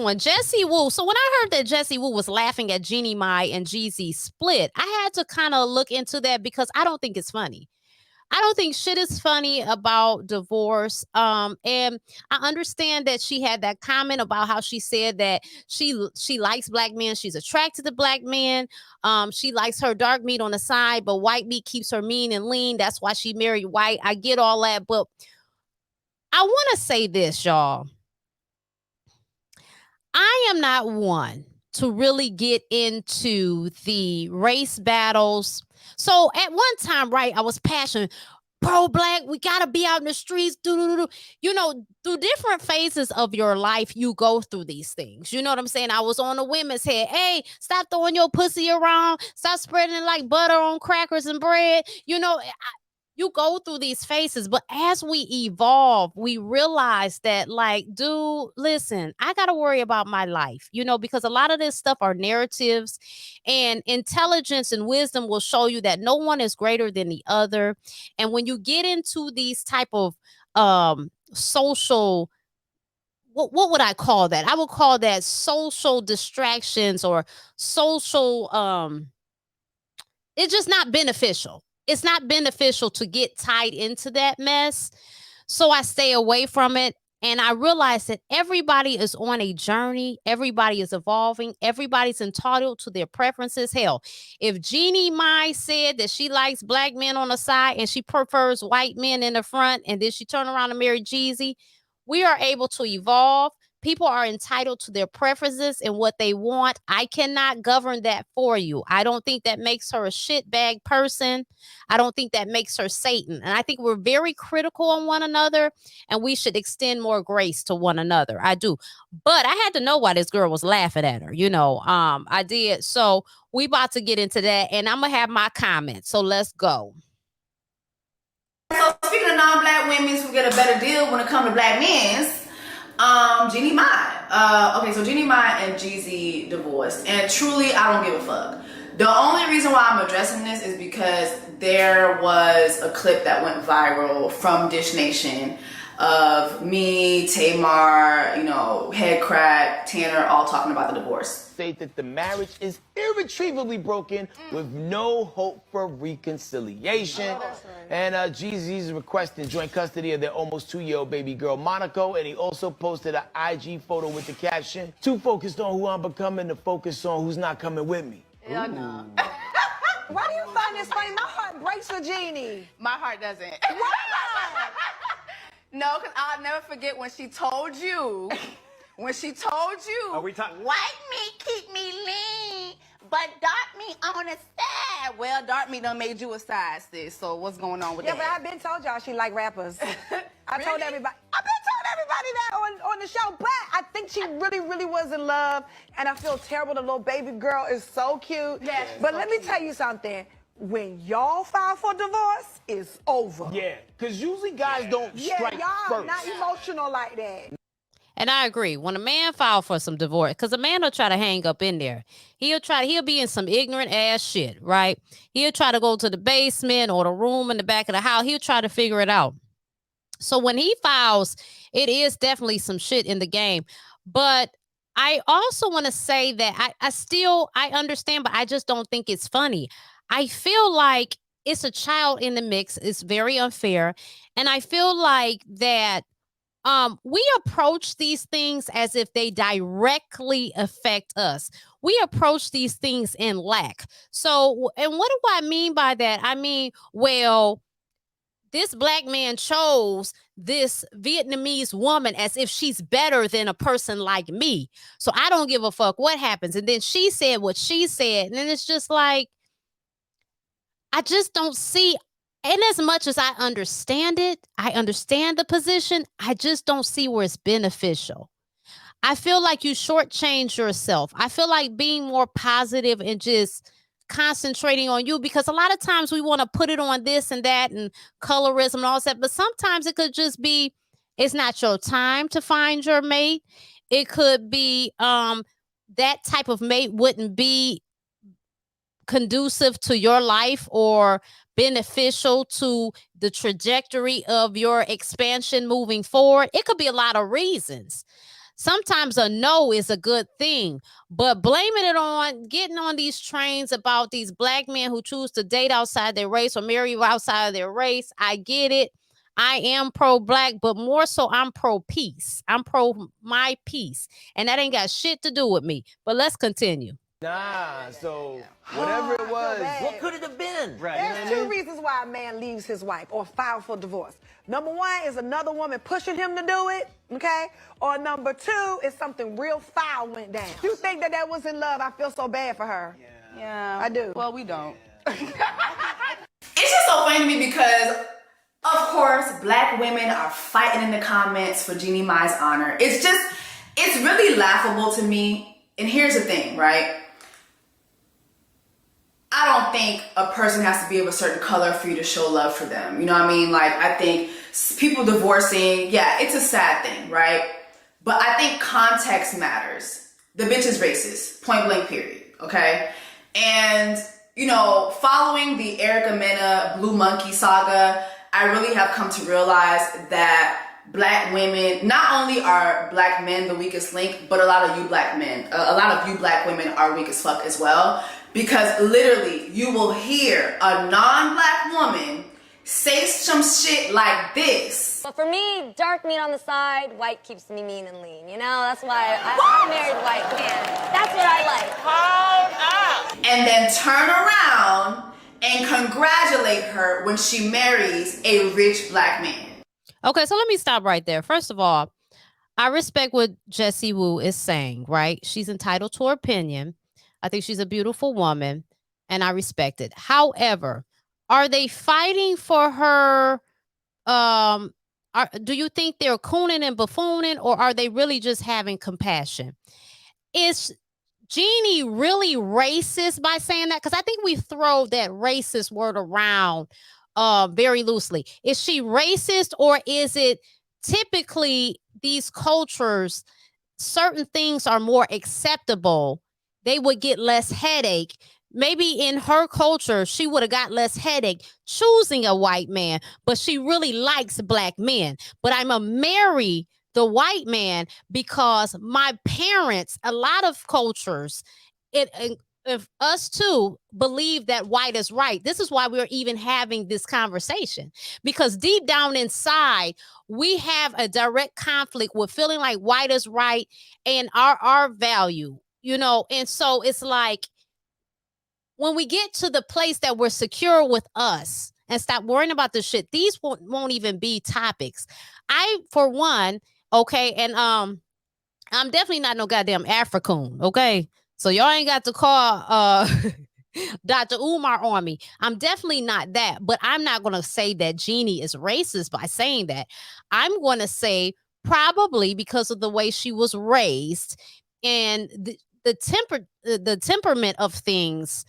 When Jessie Woo, so when I heard that Jessie Woo was laughing at Jeannie Mai and Jeezy split, I had to kind of look into that because I don't think it's funny. I don't think shit is funny about divorce. And I understand that she had that comment about how she said that she likes black men, she's attracted to black men. She likes her dark meat on the side, but white meat keeps her mean and lean. That's why she married white. I get all that, but I want to say this, y'all. I am not one to really get into the race battles. So at one time, right, I was passionate, pro-black, we got to be out in the streets, you know, through different phases of your life, you go through these things. You know what I'm saying? I was on the women's head. Hey, stop throwing your pussy around. Stop spreading it like butter on crackers and bread. You know, you go through these phases, but as we evolve, we realize that, like, dude, listen, I got to worry about my life, you know, because a lot of this stuff are narratives, and intelligence and wisdom will show you that no one is greater than the other. And when you get into these type of social, what would I call that? I would call that social distractions or social, it's just not beneficial. It's not beneficial to get tied into that mess. So I stay away from it. And I realize that everybody is on a journey. Everybody is evolving. Everybody's entitled to their preferences. Hell, if Jeannie Mai said that she likes black men on the side and she prefers white men in the front, and then she turned around and married Jeezy, we are able to evolve. People are entitled to their preferences and what they want. I cannot govern that for you. I don't think that makes her a shitbag person. I don't think that makes her Satan. And I think we're very critical on one another, and we should extend more grace to one another. I do. But I had to know why this girl was laughing at her. You know, I did. So we about to get into that, and I'm going to have my comments. So let's go. So speaking of non-black women who get a better deal when it comes to black men's, Jeannie Mai. Okay, so Jeannie Mai and Jeezy divorced, and truly, I don't give a fuck. The only reason why I'm addressing this is because there was a clip that went viral from Dish Nation of me, Tamar, you know, Head Crack, Tanner, all talking about the divorce. State that the marriage is irretrievably broken with no hope for reconciliation. Oh, right. And Jeezy's requesting joint custody of their almost 2-year-old baby girl, Monaco. And he also posted an IG photo with the caption, "Too focused on who I'm becoming to focus on who's not coming with me." Yeah, no. Why do you find this funny? My heart breaks for Jeannie. My heart doesn't. Why? No, because I'll never forget when she told you, Are we talking? white meat keep me lean, but dark meat on the side. Well, dark meat done made you a side, sis, so what's going on with that? Yeah, but I've been told y'all she like rappers. I Really? told everybody. I've been told everybody that on the show, but I think she really was in love, and I feel terrible. The little baby girl is so cute. Yes, but so let me cute. tell you something. When y'all file for divorce, it's over. Yeah, because usually guys don't strike y'all first. not emotional like that. And I agree. When a man filed for some divorce, because a man will try to hang up in there. He'll be in some ignorant ass shit, right? He'll try to go to the basement or the room in the back of the house. He'll try to figure it out. So when he files, it is definitely some shit in the game. But I also want to say that I understand, but I just don't think it's funny. I feel like it's a child in the mix. It's very unfair. And I feel like that we approach these things as if they directly affect us. We approach these things in lack. So, and what do I mean by that? I mean, well, this black man chose this Vietnamese woman as if she's better than a person like me. So I don't give a fuck what happens. And then she said what she said. And then it's just like, I just don't see. And as much as I understand it, I understand the position, I just don't see where it's beneficial. I feel like you shortchange yourself. I feel like being more positive and just concentrating on you, because a lot of times we want to put it on this and that and colorism and all that, but sometimes it could just be, it's not your time to find your mate. It could be that type of mate wouldn't be conducive to your life or beneficial to the trajectory of your expansion moving forward. It could be a lot of reasons. Sometimes a no is a good thing, but blaming it on getting on these trains about these black men who choose to date outside their race or marry outside of their race. I get it. I am pro-black, but more so I'm pro-peace. I'm pro my peace. And that ain't got shit to do with me. But let's continue. Nah, so whatever it was, What could it have been? right? There's two reasons why a man leaves his wife or files for divorce. Number one is another woman pushing him to do it, okay? Or number two is something real foul went down. You think that was in love? I feel so bad for her. Yeah, I do. Well, we don't. It's just so funny to me because, of course, black women are fighting in the comments for Jeannie Mai's honor. It's really laughable to me. And here's the thing, right? I don't think a person has to be of a certain color for you to show love for them. You know what I mean? Like, I think people divorcing, yeah, it's a sad thing, right? But I think context matters. The bitch is racist, point blank period, okay? And, you know, following the Erica Mena Blue Monkey saga, I really have come to realize that black women, not only are black men the weakest link, but a lot of you black men, a lot of you black women are weak as fuck as well. Because literally, you will hear a non-black woman say some shit like this. But for me, dark meat on the side, white keeps me mean and lean. You know, that's why I married a white man. That's what I like. Hold up. And then turn around and congratulate her when she marries a rich black man. Okay, so let me stop right there. First of all, I respect what Jessie Woo is saying, right? She's entitled to her opinion. I think she's a beautiful woman, and I respect it. However, are they fighting for her? Do you think they're cooning and buffooning, or are they really just having compassion? Is Jeannie really racist by saying that? Because I think we throw that racist word around very loosely. Is she racist, or is it typically these cultures, certain things are more acceptable? They would get less headache. Maybe in her culture, she would have got less headache choosing a white man, but she really likes black men. But I'm going to marry the white man because my parents, a lot of cultures, if us too believe that white is right. This is why we're even having this conversation, because deep down inside, we have a direct conflict with feeling like white is right and our value. You know, and so it's like when we get to the place that we're secure with us and stop worrying about this shit, these won't even be topics. I, for one, okay, and I'm definitely not no goddamn African, okay? So y'all ain't got to call Dr. Umar on me. I'm definitely not that, but I'm not going to say that Jeannie is racist by saying that. I'm going to say probably because of the way she was raised and the temperament of things,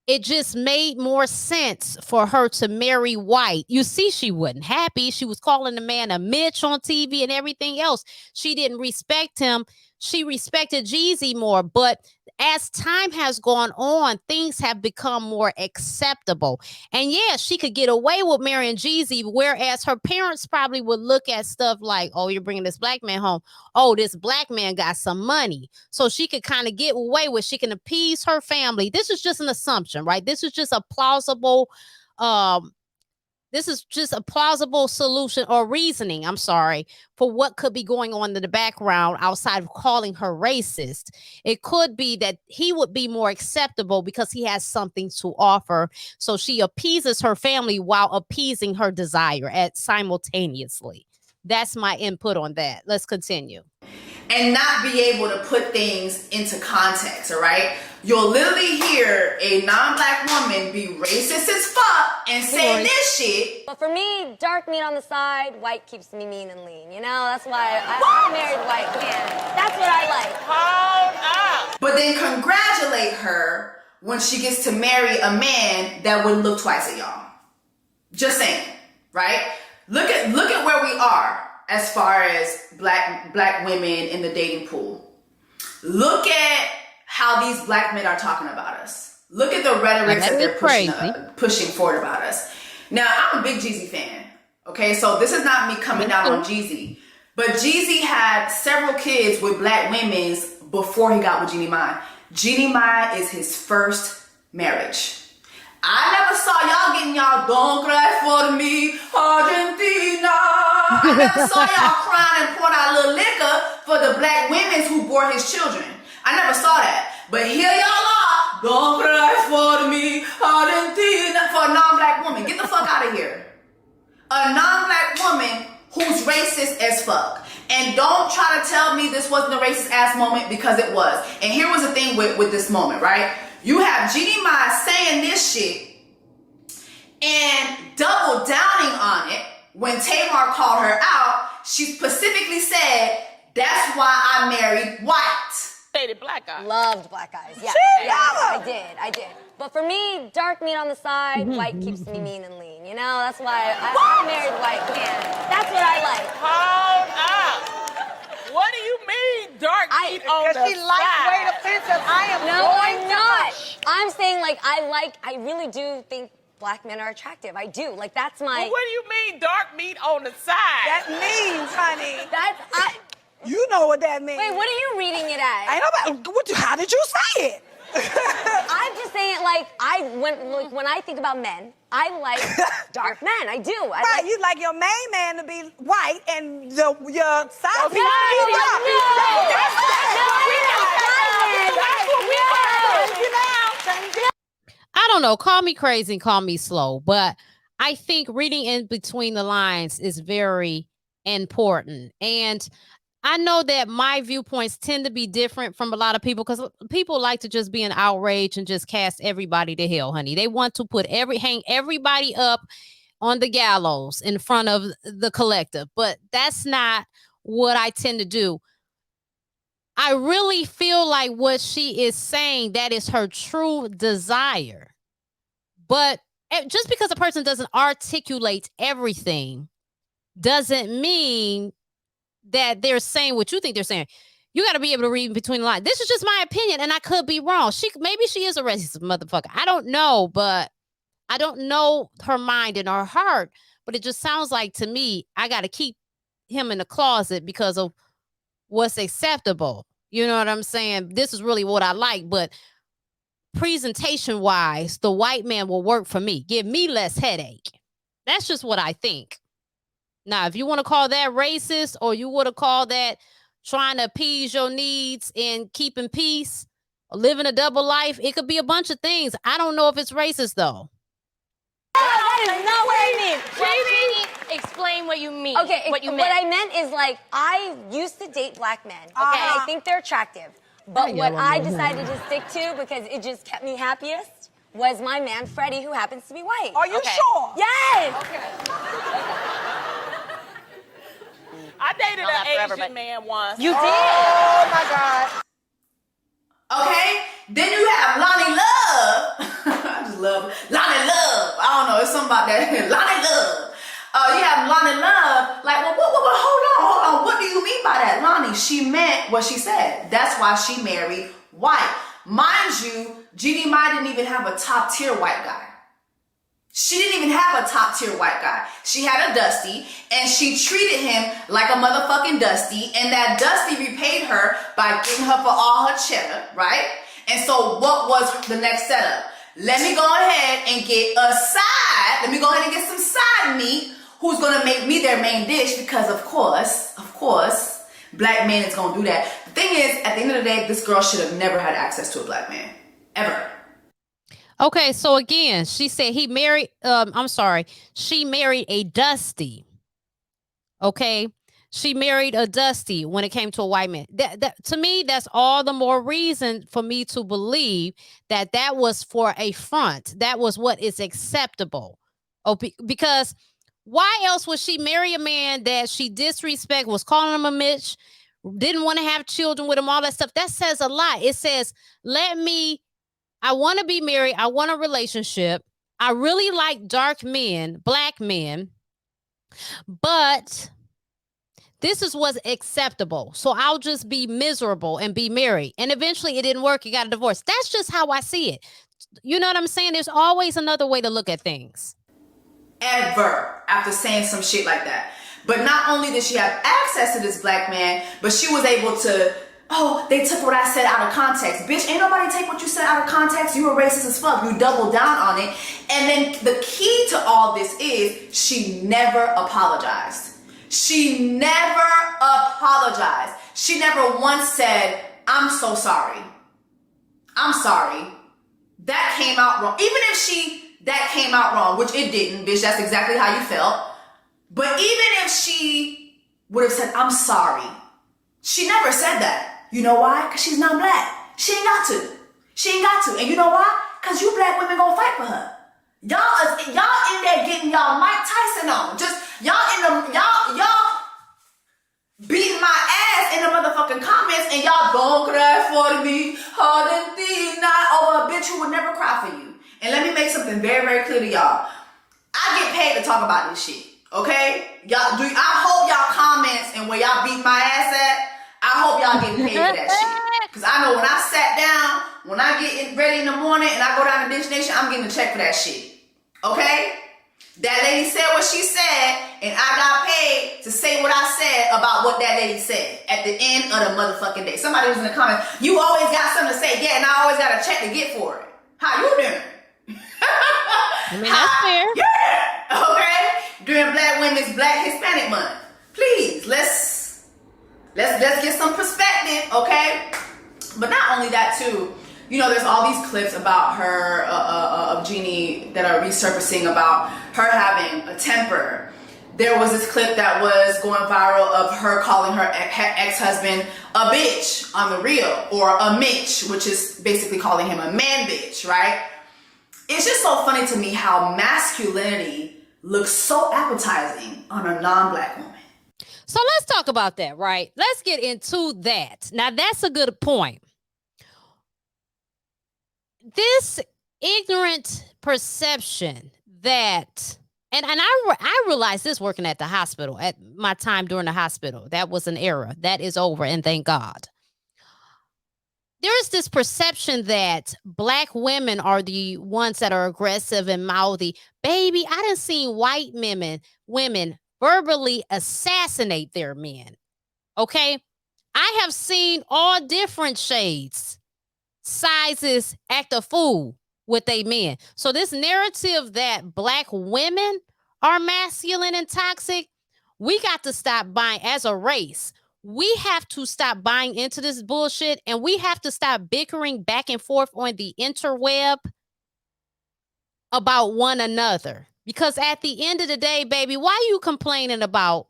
it just made more sense for her to marry white. You see, she wasn't happy. She was calling the man a Mitch on TV and everything else. She didn't respect him. She respected Jeezy more, but as time has gone on, things have become more acceptable. And yeah, she could get away with marrying Jeezy, whereas her parents probably would look at stuff like, oh, you're bringing this black man home. Oh, this black man got some money. So she could kind of get away with, she can appease her family. This is just an assumption, right? This is just a plausible solution or reasoning, I'm sorry, for what could be going on in the background outside of calling her racist. It could be that he would be more acceptable because he has something to offer. So she appeases her family while appeasing her desire simultaneously. That's my input on that. Let's continue. And not be able to put things into context, all right? You'll literally hear a non-black woman be racist as fuck and say this shit. But for me, dark meat on the side, white keeps me mean and lean. You know, that's why I married a white man. That's what I like. Hold up. But then congratulate her when she gets to marry a man that wouldn't look twice at y'all. Just saying, right? Look at where we are as far as black women in the dating pool. Look at how these black men are talking about us. Look at the rhetoric that they're pushing forward about us. Now, I'm a big Jeezy fan, okay? So this is not me coming down on Jeezy. But Jeezy had several kids with black women before he got with Jeannie Mai. Jeannie Mai is his first marriage. I never saw y'all getting y'all "Don't Cry For Me, Argentina." I never saw y'all crying and pouring out a little liquor for the black women who bore his children. I never saw that. But here y'all are, "Don't cry for me, Argentina," for a non-black woman. Get the fuck out of here. A non-black woman who's racist as fuck. And don't try to tell me this wasn't a racist ass moment, because it was. And here was the thing with this moment, right? You have Jeannie Mai saying this shit and double downing on it. When Tamar called her out, she specifically said, "That's why I married white." Dated black guys. Loved black guys. Yeah, I did. But for me, dark meat on the side, white keeps me mean and lean. You know, that's why I married white man. That's what I like. Hold up. What do you mean, dark meat on the Because she lightweight side? offensive. I am No, going I'm to not. hush. I'm saying, like, I really do think black men are attractive. I do. Like, that's my... Well, what do you mean, dark meat on the side? That means, honey. That's... You know what that means. Wait, what are you reading it as? Ain't nobody, how did you say it? I'm just saying, like, when I think about men, I like dark men. I do. Right, you like your main man to be white and your side piece I don't know. Call me crazy and call me slow, but I think reading in between the lines is very important. And I know that my viewpoints tend to be different from a lot of people, because people like to just be in outrage and just cast everybody to hell, honey. They want to hang everybody up on the gallows in front of the collective, but that's not what I tend to do. I really feel like what she is saying, that is her true desire. But just because a person doesn't articulate everything doesn't mean that they're saying what you think they're saying. You got to be able to read between the lines. This is just my opinion, and I could be wrong. Maybe she is a racist motherfucker. I don't know, but I don't know her mind and her heart. But it just sounds like to me, I got to keep him in the closet because of what's acceptable. You know what I'm saying? This is really what I like, but presentation wise, the white man will work for me, give me less headache. That's just what I think. Now, if you want to call that racist, or you want to call that trying to appease your needs and keeping peace, or living a double life, it could be a bunch of things. I don't know if it's racist though. That is not what I mean. Jeannie, explain what you mean. Okay, what I meant is, like, I used to date black men, okay? And I think they're attractive. But what I decided to stick to, because it just kept me happiest, was my man, Freddie, who happens to be white. Are you sure? Yes! I dated an Asian man once. You did? Oh, my God. Okay? Then you have Lonnie Love. I just love Lonnie Love. I don't know, it's something about that. Lonnie Love. You have Lonnie Love. Like, well, hold on. What do you mean by that? Lonnie, she meant what she said. That's why she married white. Mind you, Jeannie Mai didn't even have a top tier white guy. She didn't even have a top tier white guy. She had a Dusty, and she treated him like a motherfucking Dusty, and that Dusty repaid her by giving her for all her cheddar, right? And so what was the next setup? Let me go ahead and get a side. Let me go ahead and get some side meat who's gonna make me their main dish, because of course, black men is gonna do that. The thing is, at the end of the day, this girl should have never had access to a black man, ever. Okay, so again, she said she married a Dusty. Okay, she married a Dusty when it came to a white man. That to me, that's all the more reason for me to believe that that was for a front. That was what is acceptable. Because why else would she marry a man that she disrespect, was calling him a Mitch, didn't want to have children with him, all that stuff? That says a lot. It says, I want to be married. I want a relationship. I really like dark men, black men, but this is what's acceptable. So I'll just be miserable and be married. And eventually it didn't work. You got a divorce. That's just how I see it. You know what I'm saying? There's always another way to look at things. Ever, after saying some shit like that. But not only did she have access to this black man, but she was able to, oh, they took what I said out of context. Bitch, ain't nobody take what you said out of context. You were racist as fuck. You doubled down on it. And then the key to all this is she never apologized. She never apologized. She never once said, I'm so sorry. I'm sorry. That came out wrong. Even if that came out wrong, which it didn't, bitch, that's exactly how you felt. But even if she would have said, I'm sorry, she never said that. You know why? Because she's not black. She ain't got to. She ain't got to. And you know why? Because you black women gonna fight for her. Y'all in there getting y'all Mike Tyson on. Just y'all beating my ass in the motherfucking comments, and y'all don't cry for me, Argentina, over a bitch who would never cry for you. And let me make something very, very clear to y'all. I get paid to talk about this shit, okay? I hope y'all comments and where y'all beat my ass at, I hope y'all getting paid for that shit. Because I know when I sat down, when I get ready in the morning and I go down to Bitch Nation, I'm getting a check for that shit, okay? That lady said what she said, and I got paid to say what I said about what that lady said at the end of the motherfucking day. Somebody was in the comments, you always got something to say. Yeah, and I always got a check to get for it. How you doing? I mean, that's fair. Yeah, okay? During Black Women's Black Hispanic Month. Please, let's get some perspective, okay? But not only that, too, you know, there's all these clips about her, of Jeannie, that are resurfacing about her having a temper. There was this clip that was going viral of her calling her ex-husband a bitch on the reel, or a Mitch, which is basically calling him a man bitch, right? It's just so funny to me how masculinity looks so appetizing on a non-black woman. So let's talk about that, right? Let's get into that. Now, that's a good point. This ignorant perception that, and I realized this working at the hospital, at my time during the hospital, that was an era. That is over, and thank God. There's this perception that black women are the ones that are aggressive and mouthy. Baby, I done seen white women verbally assassinate their men. Okay? I have seen all different shades, sizes, act a fool with they men. So this narrative that black women are masculine and toxic, we got to stop buying as a race. We have to stop buying into this bullshit, and we have to stop bickering back and forth on the interweb about one another. Because at the end of the day, baby, why are you complaining about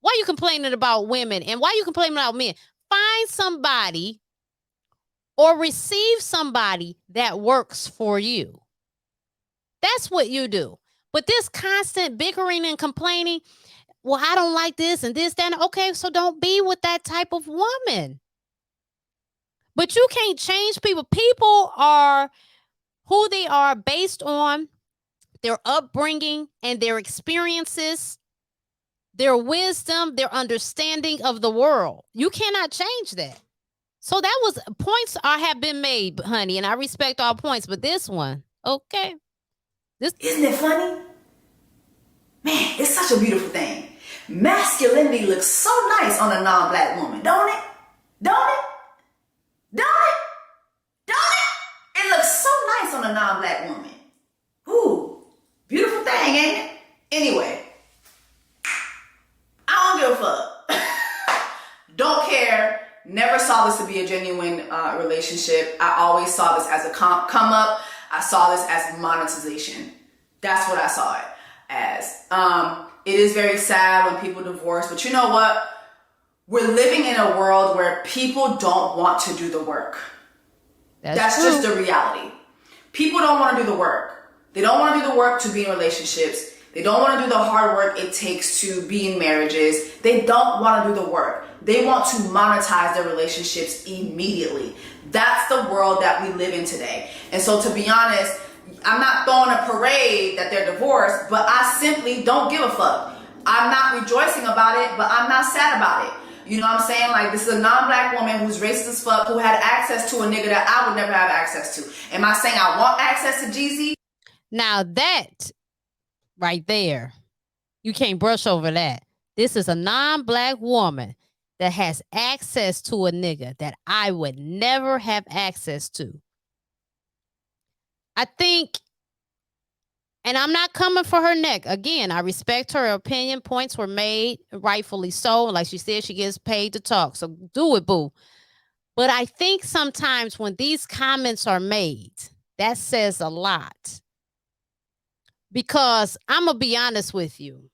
women, and why are you complaining about men? Find somebody or receive somebody that works for you. That's what you do. But this constant bickering and complaining, well, I don't like this and this, that. Okay, so don't be with that type of woman. But you can't change people. People are who they are based on their upbringing and their experiences, their wisdom, their understanding of the world. You cannot change that. So that was points have been made, honey, and I respect all points, but this one, okay. Isn't it funny? Man, it's such a beautiful thing. Masculinity looks so nice on a non-black woman, don't it? Don't it? Don't it? Don't it? It looks so nice on a non-black woman. Ooh, beautiful thing, ain't it? Anyway, I don't give a fuck. Don't care. Never saw this to be a genuine relationship. I always saw this as a come up. I saw this as monetization. That's what I saw it as. It is very sad when people divorce, but you know what? We're living in a world where people don't want to do the work. That's just the reality. People don't want to do the work. They don't want to do the work to be in relationships. They don't want to do the hard work it takes to be in marriages. They don't want to do the work. They want to monetize their relationships immediately. That's the world that we live in today. And so, to be honest, I'm not throwing a parade that they're divorced, but I simply don't give a fuck. I'm not rejoicing about it, but I'm not sad about it. You know what I'm saying? Like, this is a non-black woman who's racist as fuck, who had access to a nigga that I would never have access to. Am I saying I want access to Jeezy? Now that right there You can't brush over that. This is a non-black woman that has access to a nigga that I would never have access to. I think, and I'm not coming for her neck. Again, I respect her opinion. Points were made, rightfully so. Like she said, she gets paid to talk. So do it, boo. But I think sometimes when these comments are made, that says a lot. Because I'm going to be honest with you.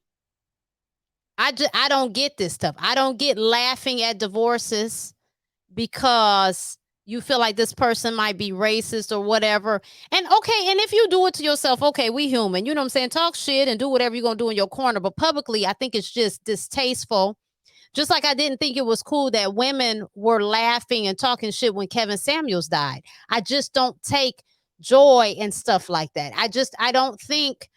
I don't get this stuff. I don't get laughing at divorces because you feel like this person might be racist or whatever. And okay, and if you do it to yourself, okay, we human. You know what I'm saying? Talk shit and do whatever you're going to do in your corner. But publicly, I think it's just distasteful. Just like I didn't think it was cool that women were laughing and talking shit when Kevin Samuels died. I just don't take joy in stuff like that. I don't think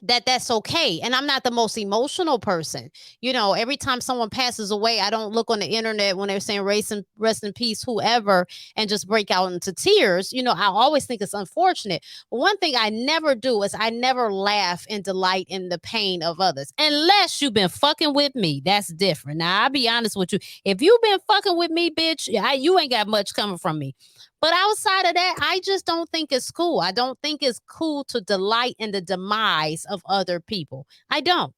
that's okay. And I'm not the most emotional person. You know, every time someone passes away, I don't look on the internet when they're saying rest in peace, whoever, and just break out into tears. You know, I always think it's unfortunate. But one thing I never do is I never laugh and delight in the pain of others. Unless you've been fucking with me. That's different. Now, I'll be honest with you. If you've been fucking with me, bitch, you ain't got much coming from me. But outside of that, I just don't think it's cool. I don't think it's cool to delight in the demise of other people. I don't.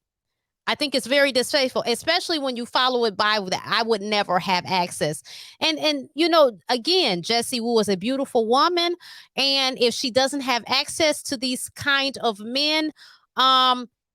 I think it's very distasteful, especially when you follow it by that I would never have access. And you know, again, Jessie Woo is a beautiful woman. And if she doesn't have access to these kind of men,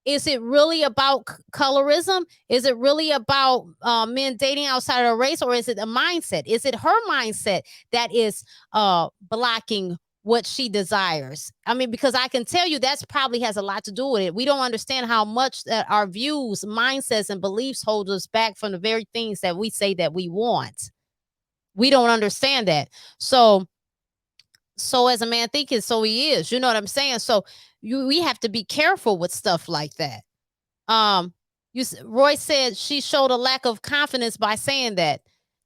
is it really about colorism? Is it really about men dating outside of race, or is it a mindset? Is it her mindset that is blocking what she desires? I mean, because I can tell you that's probably has a lot to do with it. We don't understand how much that our views, mindsets, and beliefs hold us back from the very things that we say that we want. We don't understand that. So as a man thinking, so he is. You know what I'm saying? So we have to be careful with stuff like that. Roy said she showed a lack of confidence by saying that.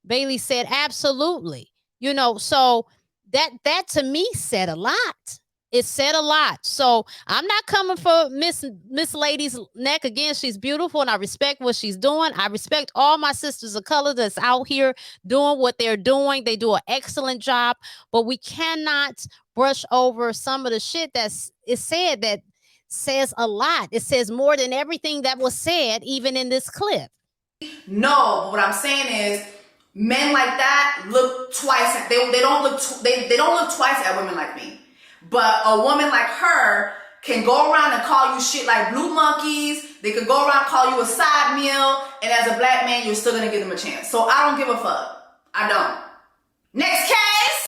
Bailey said absolutely. You know, so that to me said a lot. It said a lot. So I'm not coming for Miss Lady's neck. Again, she's beautiful and I respect what she's doing. I respect all my sisters of color that's out here doing what they're doing. They do an excellent job, but we cannot brush over some of the shit is said that says a lot. It says more than everything that was said, even in this clip. No, but what I'm saying is men like that look twice. They don't look twice at women like me. But a woman like her can go around and call you shit like blue monkeys. They could go around and call you a side meal. And as a black man, you're still going to give them a chance. So I don't give a fuck. I don't. Next case.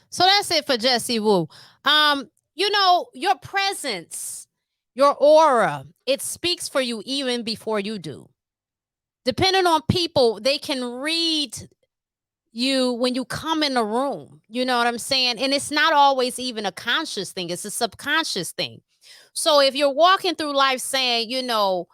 So that's it for Jessie Woo. You know, your presence, your aura, it speaks for you even before you do. Depending on people, they can read you when you come in a room. You know what I'm saying? And it's not always even a conscious thing. It's a subconscious thing. So if you're walking through life saying, you know,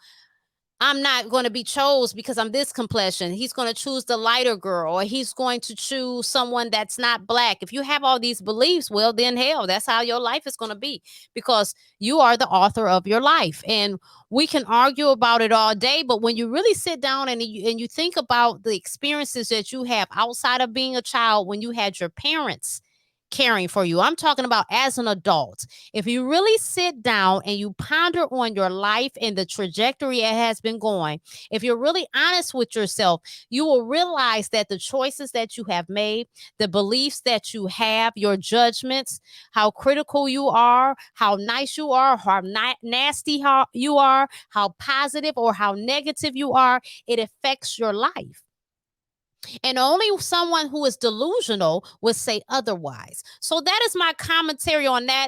I'm not going to be chose because I'm this complexion. He's going to choose the lighter girl, or he's going to choose someone that's not black. If you have all these beliefs, well, then hell, that's how your life is going to be, because you are the author of your life. And we can argue about it all day, but when you really sit down and you think about the experiences that you have outside of being a child, when you had your parents caring for you, I'm talking about as an adult. If you really sit down and you ponder on your life and the trajectory it has been going, if you're really honest with yourself, you will realize that the choices that you have made, the beliefs that you have, your judgments, how critical you are, how nice you are, how nasty you are, how positive or how negative you are, it affects your life. And only someone who is delusional would say otherwise. So that is my commentary on that.